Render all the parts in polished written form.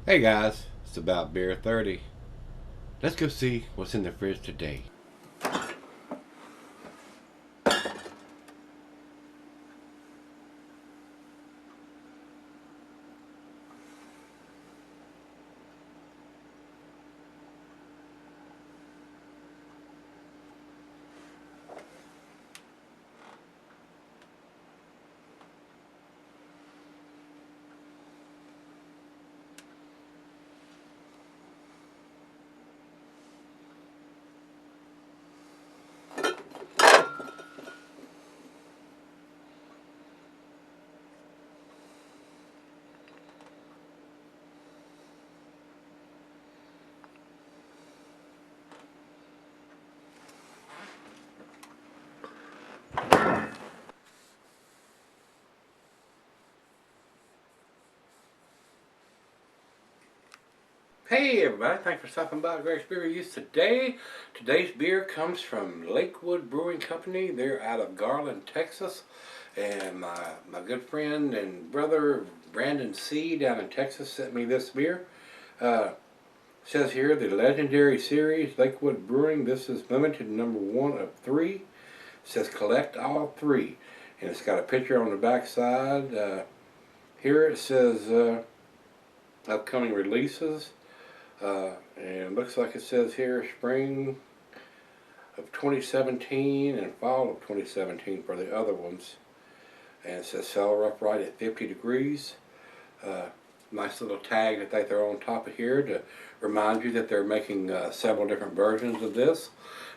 Hey guys, it's about beer 30. Let's go see what's in the fridge today. Hey everybody, thanks for stopping by Gregsbeerreviews today. Today's beer comes from Lakewood Brewing Company. They're out of Garland, Texas. And my good friend and brother Brandon C. down in Texas sent me this beer. Says here, the legendary series, Lakewood Brewing. This is limited number 1 of 3. It says collect all 3. And it's got a picture on the back side. Here it says upcoming releases. And it looks like it says here spring of 2017 and fall of 2017 for the other ones. And it says cellar upright at 50 degrees. Nice little tag that they throw on top of here to remind you that they're making several different versions of this.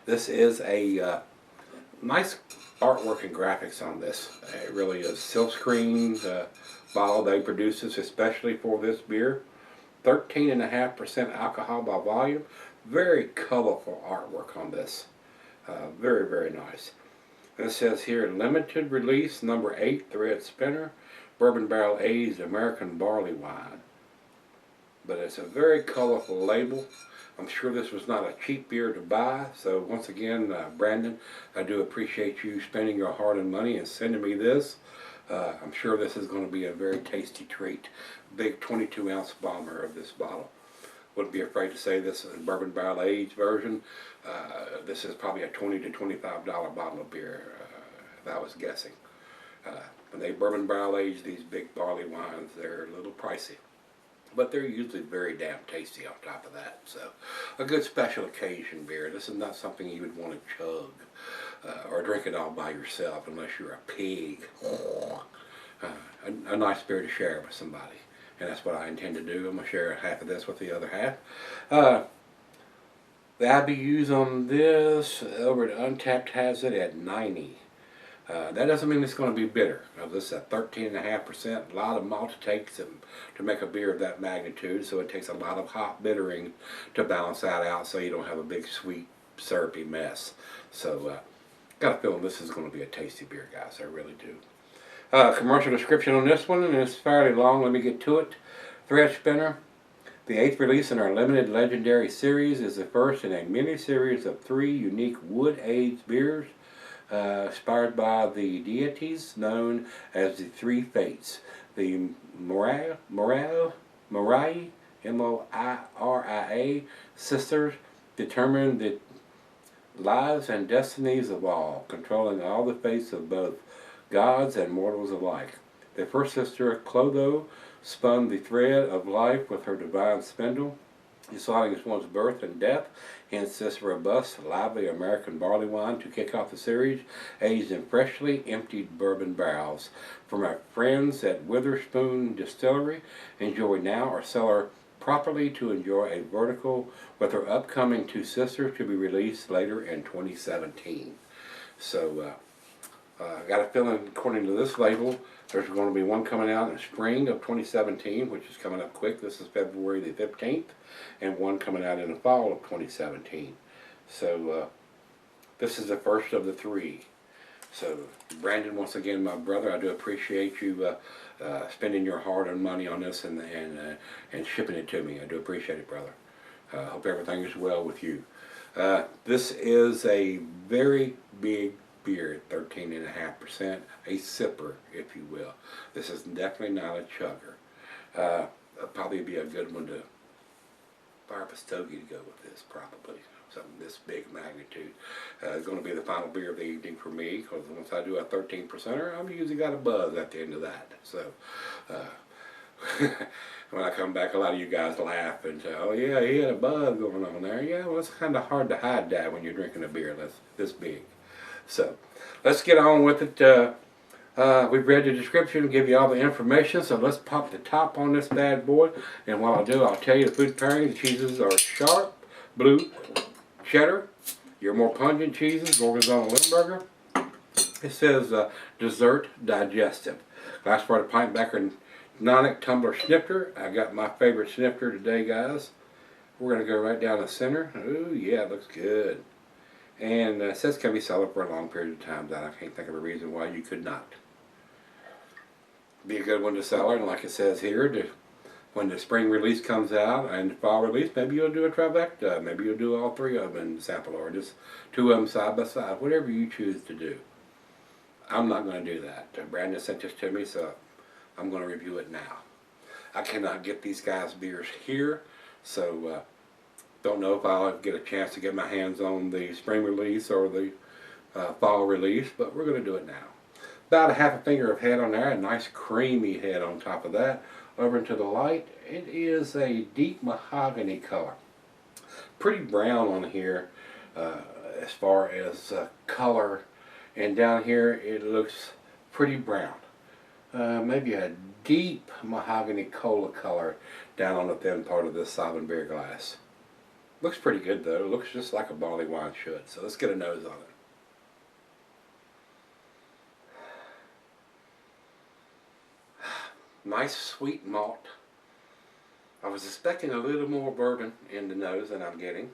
This is a nice artwork and graphics on this. It really is silkscreen bottle. They produce this especially for this beer. 13.5% alcohol by volume. Very colorful artwork on this. Very, very nice. And it says here, limited release number 8 thread spinner, bourbon barrel aged American barley wine. But it's a very colorful label. I'm sure this was not a cheap beer to buy. So once again, Brandon, I do appreciate you spending your hard-earned money and sending me this. I'm sure this is going to be a very tasty treat. Big 22-ounce bomber of this bottle. Wouldn't be afraid to say this is a bourbon barrel aged version. This is probably a $20 to $25 bottle of beer, if I was guessing. When they bourbon barrel age these big barley wines, they're a little pricey. But they're usually very damn tasty on top of that. So, a good special occasion beer. This is not something you would want to chug or drink it all by yourself unless you're a pig. A nice beer to share with somebody. And that's what I intend to do. I'm going to share half of this with the other half. The IBUs on this over at Untapped has it at 90. That doesn't mean it's going to be bitter. This is at 13.5%. A lot of malt it takes to make a beer of that magnitude, so it takes a lot of hop bittering to balance that out so you don't have a big sweet syrupy mess. So got a feeling this is going to be a tasty beer, guys. I really do. Commercial description on this one, and it's fairly long. Let me get to it. Thread spinner. The 8th release in our limited legendary series is the first in a mini-series of 3 unique wood-aged beers inspired by the deities known as the 3 Fates. The Moria, M-O-I-R-I-A, sisters determine the lives and destinies of all, controlling all the fates of both gods and mortals alike. The first sister, Clotho, spun the thread of life with her divine spindle, deciding one's birth and death. Hence this robust, lively American barley wine to kick off the series, aged in freshly emptied bourbon barrels. From our friends at Witherspoon Distillery, enjoy now or cellar properly to enjoy a vertical with her upcoming 2 sisters to be released later in 2017. So, I got a feeling, according to this label, there's going to be one coming out in spring of 2017, which is coming up quick. This is February the 15th, and one coming out in the fall of 2017. So this is the first of the 3. So Brandon, once again, my brother, I do appreciate you spending your hard-earned money on this and shipping it to me. I do appreciate it, brother. Hope everything is well with you. This is a very big beer at 13.5%, a sipper, if you will. This is definitely not a chugger. probably be a good one to fire up a stogie to go with this, probably. Something this big magnitude. It's going to be the final beer of the evening for me, because once I do a 13%er, I'm usually got a buzz at the end of that. So, when I come back, a lot of you guys laugh and say, oh yeah, he had a buzz going on there. Yeah, well, it's kind of hard to hide that when you're drinking a beer that's this big. So, let's get on with it. We've read the description, give you all the information, so let's pop the top on this bad boy. And while I do, I'll tell you the food pairing. The cheeses are sharp, blue, cheddar. Your more pungent cheeses, Gorgonzola, Limburger. It says dessert digestive. Glass for the pint backer Nonic tumbler snifter. I got my favorite snifter today, guys. We're going to go right down the center. Ooh, yeah, it looks good. And it says can be sold for a long period of time. That I can't think of a reason why you could not. Be a good one to sell, and like it says here, when the spring release comes out and the fall release, maybe you'll do a trifecta. Maybe you'll do all three of them in sample, or just two of them side by side. Whatever you choose to do. I'm not going to do that. Brandon sent this to me, so I'm going to review it now. I cannot get these guys' beers here, so don't know if I'll get a chance to get my hands on the spring release or the fall release, but we're going to do it now. About a half a finger of head on there, a nice creamy head on top of that. Over into the light, it is a deep mahogany color. Pretty brown on here as far as color, and down here it looks pretty brown. Maybe a deep mahogany cola color down on the thin part of this Sovereign beer glass. Looks pretty good though. It looks just like a barley wine should. So let's get a nose on it. Nice sweet malt. I was expecting a little more bourbon in the nose than I'm getting,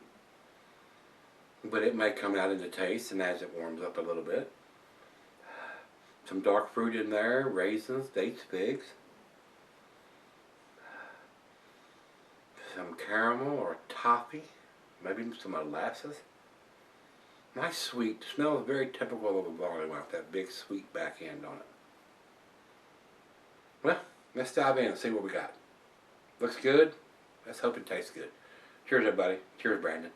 but it may come out in the taste and as it warms up a little bit. Some dark fruit in there, raisins, dates, figs. Some caramel or toffee, maybe some molasses. Nice sweet. Smells very typical of a barley wine with that big sweet back end on it. Well, let's dive in and see what we got. Looks good. Let's hope it tastes good. Cheers, everybody. Cheers, Brandon.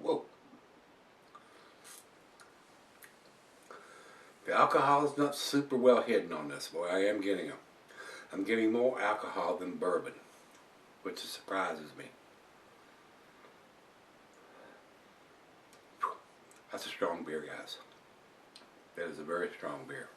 Whoa. The alcohol is not super well hidden on this, boy. I am getting them. I'm getting more alcohol than bourbon, which surprises me. That's a strong beer, guys. That is a very strong beer.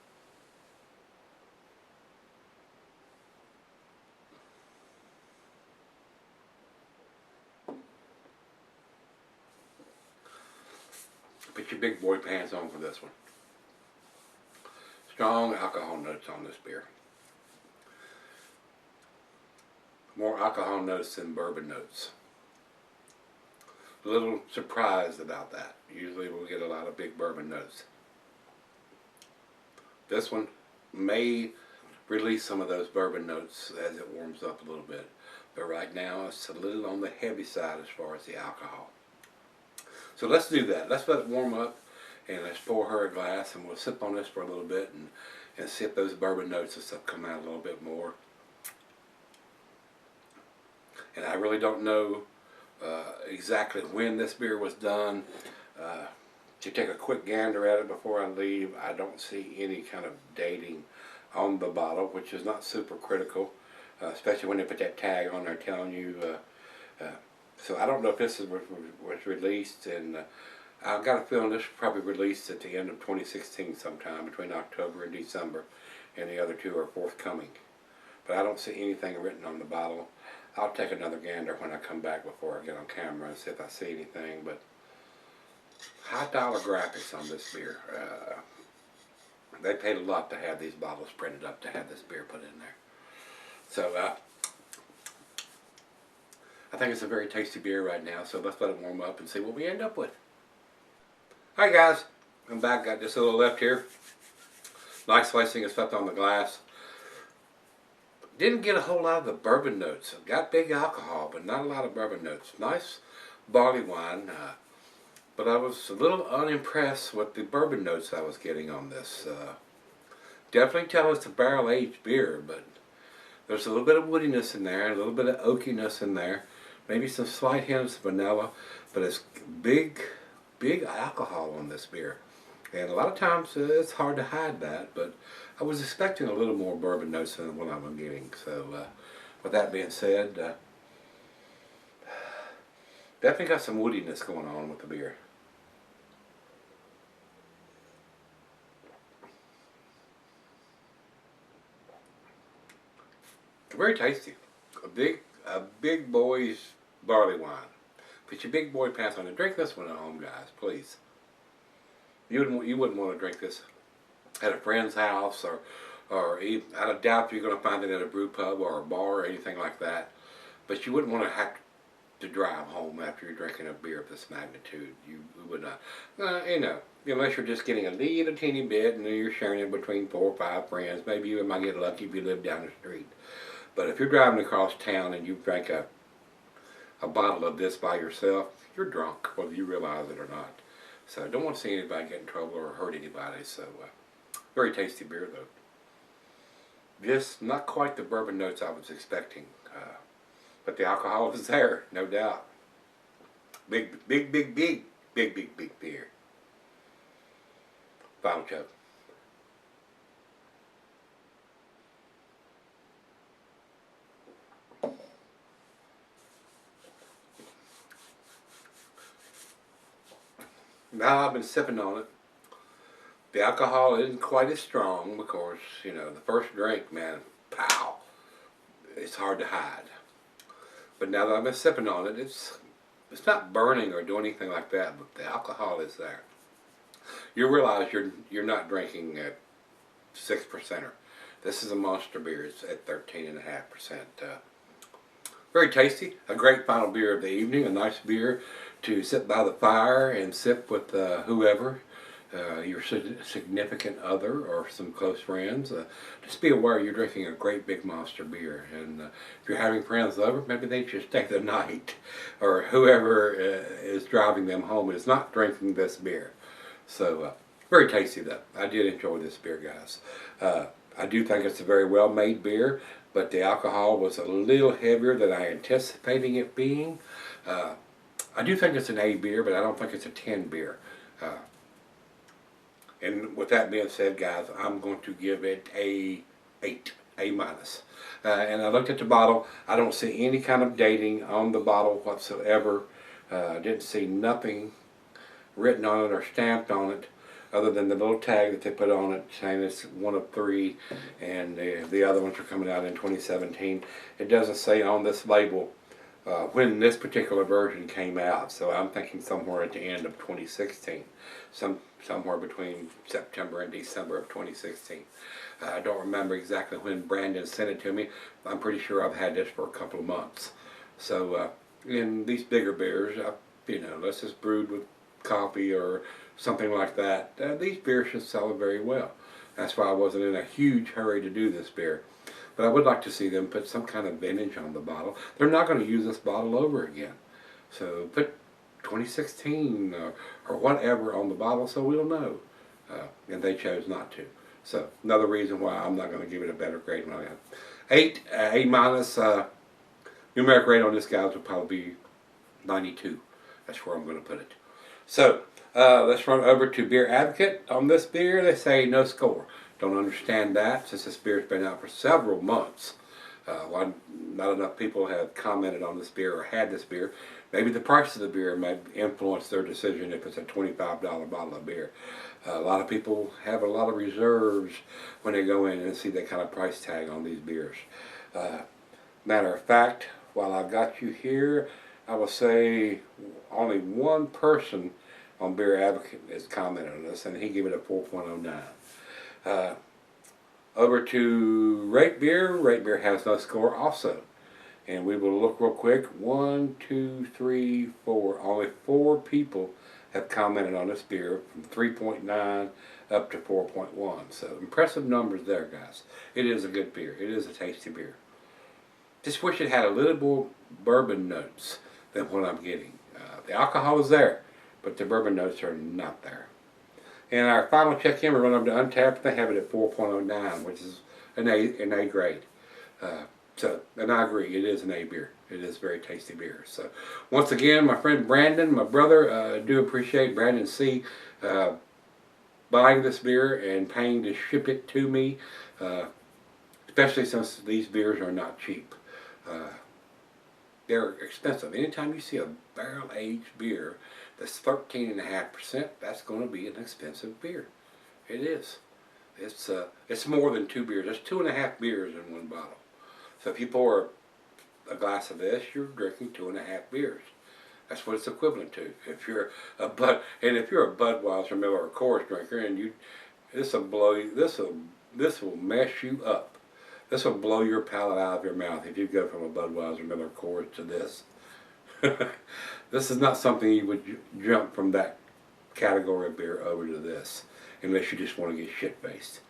Put your big boy pants on for this one. Strong alcohol notes on this beer. More alcohol notes than bourbon notes. A little surprised about that. Usually we'll get a lot of big bourbon notes. This one may release some of those bourbon notes as it warms up a little bit. But right now it's a little on the heavy side as far as the alcohol. So let's do that. Let's let it warm up and let's pour her a glass and we'll sip on this for a little bit and see if those bourbon notes and stuff come out a little bit more. And I really don't know exactly when this beer was done. To take a quick gander at it before I leave, I don't see any kind of dating on the bottle, which is not super critical, especially when they put that tag on there telling you. So I don't know if this was released, and I've got a feeling this was probably released at the end of 2016 sometime, between October and December, and the other two are forthcoming. But I don't see anything written on the bottle. I'll take another gander when I come back before I get on camera and see if I see anything, but high dollar graphics on this beer. They paid a lot to have these bottles printed up to have this beer put in there. So I think it's a very tasty beer right now, so let's let it warm up and see what we end up with. Alright guys, I'm back, got just a little left here. Nice slicing of stuff on the glass. Didn't get a whole lot of the bourbon notes. Got big alcohol, but not a lot of bourbon notes. Nice barley wine. but I was a little unimpressed with the bourbon notes I was getting on this. Definitely tell it's a barrel-aged beer, but there's a little bit of woodiness in there, a little bit of oakiness in there, maybe some slight hints of vanilla, but it's big, big alcohol on this beer. And a lot of times it's hard to hide that, but I was expecting a little more bourbon notes than what I'm getting. So with that being said, definitely got some woodiness going on with the beer. Very tasty. A big boy's barley wine. Put your big boy pants on and drink this one at home, guys, please. You wouldn't want to drink this at a friend's house, or even, I doubt you're going to find it at a brew pub or a bar or anything like that. But you wouldn't want to have to drive home after you're drinking a beer of this magnitude. You would not. Unless you're just getting a little teeny bit and then you're sharing it between 4 or 5 friends. Maybe you might get lucky if you live down the street. But if you're driving across town and you drank a bottle of this by yourself, you're drunk, whether you realize it or not. So I don't want to see anybody get in trouble or hurt anybody. So very tasty beer though. Just not quite the bourbon notes I was expecting. But the alcohol is there, no doubt. Big beer. Final chug. Now I've been sipping on it. The alcohol isn't quite as strong because, the first drink, man, pow, it's hard to hide. But now that I've been sipping on it, it's not burning or doing anything like that, but the alcohol is there. You realize you're not drinking a 6%er. This is a monster beer. It's at 13.5%. Very tasty. A great final beer of the evening. A nice beer to sit by the fire and sip with whoever, your significant other or some close friends. Just be aware you're drinking a great big monster beer. And if you're having friends over, maybe they should stay the night. Or whoever is driving them home is not drinking this beer. So, very tasty though. I did enjoy this beer, guys. I do think it's a very well made beer, but the alcohol was a little heavier than I anticipating it being. I do think it's an A beer, but I don't think it's a 10 beer. And with that being said, guys, I'm going to give it a 8, A minus. And I looked at the bottle. I don't see any kind of dating on the bottle whatsoever. Didn't see nothing written on it or stamped on it, other than the little tag that they put on it saying it's one of 3, and the other ones are coming out in 2017. It doesn't say on this label when this particular version came out, so I'm thinking somewhere at the end of 2016, somewhere between September and December of 2016. I don't remember exactly when Brandon sent it to me. I'm pretty sure I've had this for a couple of months. So in these bigger beers, unless it's brewed with coffee or something like that, these beers should sell very well. That's why I wasn't in a huge hurry to do this beer. But I would like to see them put some kind of vintage on the bottle. They're not going to use this bottle over again. So put 2016 or whatever on the bottle so we'll know. And they chose not to. So another reason why I'm not going to give it a better grade than I have. 8, A minus. Numeric rate on this, guys, would probably be 92. That's where I'm going to put it. So let's run over to Beer Advocate. On this beer, they say no score. Don't understand that, since this beer's been out for several months. Why not enough people have commented on this beer or had this beer. Maybe the price of the beer may influence their decision if it's a $25 bottle of beer. A lot of people have a lot of reserves when they go in and see that kind of price tag on these beers. Matter of fact, while I've got you here, I will say only one person on Beer Advocate has commented on this, and he gave it a 4.09. Over to Rate Beer. Rate Beer has no score also. And we will look real quick. 1, 2, 3, 4. Only 4 people have commented on this beer from 3.9 up to 4.1. So impressive numbers there, guys. It is a good beer. It is a tasty beer. Just wish it had a little more bourbon notes than what I'm getting. The alcohol is there. but the bourbon notes are not there. And our final check-in, we run over to Untapped. They have it at 4.09, which is an A grade. And I agree, it is an A beer. It is very tasty beer. So, once again, my friend Brandon, my brother, I do appreciate Brandon C. Buying this beer and paying to ship it to me, especially since these beers are not cheap. They're expensive. Anytime you see a barrel-aged beer that's 13.5%, that's going to be an expensive beer. It is. It's more than 2 beers. There's 2.5 beers in one bottle. So if you pour a glass of this, you're drinking 2.5 beers. That's what it's equivalent to. If you're a Budweiser, Miller, or Coors drinker, and this will mess you up. This will blow your palate out of your mouth if you go from a Budweiser, Miller, Coors to this. This is not something you would jump from that category of beer over to this, unless you just want to get shit-faced.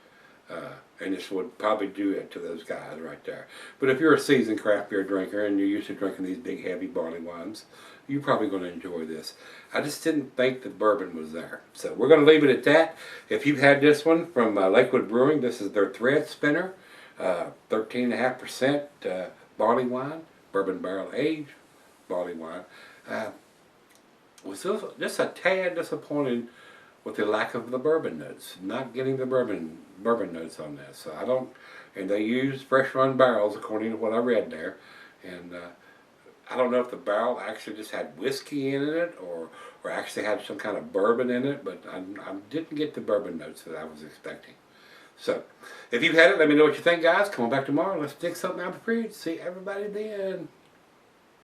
And this would probably do it to those guys right there. But if you're a seasoned craft beer drinker and you're used to drinking these big, heavy barley wines, you're probably going to enjoy this. I just didn't think the bourbon was there. So we're going to leave it at that. If you've had this one from Lakewood Brewing, this is their Thread Spinner. 13.5% barley wine, bourbon barrel aged barley wine. Was just a tad disappointed with the lack of the bourbon notes. Not getting the bourbon notes on this. So I don't, and they use fresh run barrels according to what I read there. And I don't know if the barrel actually just had whiskey in it or actually had some kind of bourbon in it, but I didn't get the bourbon notes that I was expecting. So, if you've had it, let me know what you think, guys. Come on back tomorrow. Let's dig something out of the fridge. See everybody then.